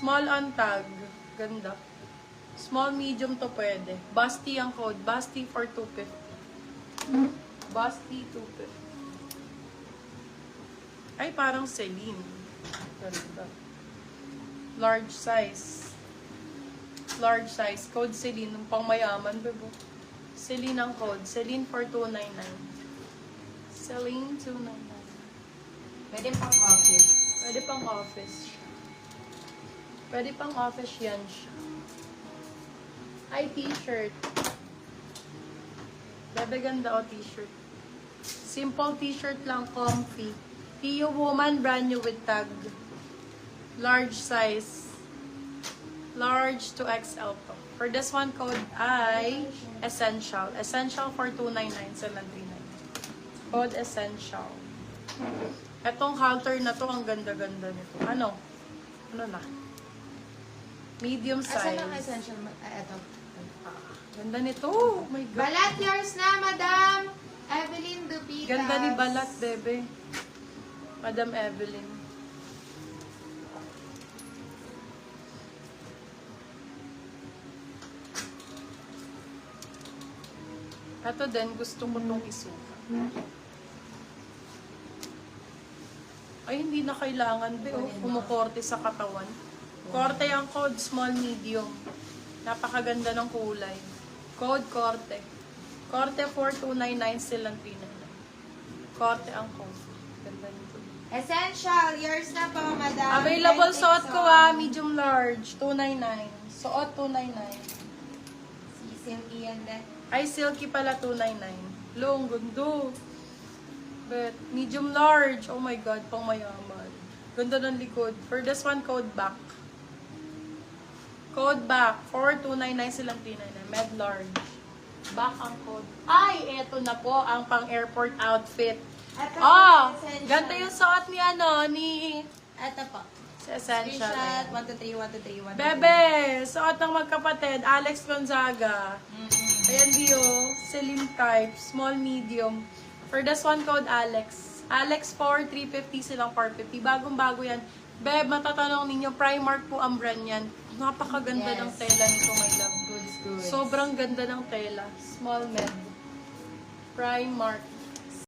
Small on tag. Ganda. Small, medium to pwede. Basti ang code. Basti for 250. Basti 250. Ay, parang Celine. Ganda. Large size. Large size. Code Celine. Ang pangmayaman, bebo. Celine ang code. Celine for 299. Celine 299. Pwede pang office. Pwede pang office siya. Pwede pang office yan siya. Ay, t-shirt. Bebe, ganda o t-shirt. Simple t-shirt lang, comfy. TU Woman, brand new with tag. Large size. Large to XL po. For this one, code ay Essential. Essential for 299 sa 139. Code Essential. Etong halter na to, ang ganda-ganda nito. Ano? Ano na? Medium size. Asan ang essential? Eto. Ganda nito. Oh my God. Balat yours na, Madam Evelyn Dupitas. Ganda ni Balat, bebe. Madam Evelyn. Ito din, gusto ko itong isuka. Ay, hindi na kailangan, be. Oh, kumukorte sa katawan. Korte ang code, small, medium. Napakaganda ng kulay. Code, korte. Korte 4299, still ang 399. Korte ang code. Ganda nito. Essential, yours na po, Madam. Available suot ko medium large, 299. Suot 299. Si Silky yan din. Ay, silky pala 299. Long, gundo. But, medium large. Oh my God, pang mayaman. Ganda ng likod. For this one, code back. Code back. 4299 silang 399. Med large. Back ang code. Ay, eto na po ang pang airport outfit. Ito Oh, essential. ganda yung suot ni ni Ito po. sa Essential. Screenshot, 123, 123, 123. Bebe, suot ng magkapatid, Alex Gonzaga. Ayan, Dio. Celine type. Small, medium. For this one, code Alex. Alex 4, 350 silang 450. Bagong-bago yan. Beb, matatanong ninyo, Primark po ang brand yan. Napakaganda Yes. ng tela nito, my love. Goods, goods. Sobrang ganda ng tela. Small med. Primark.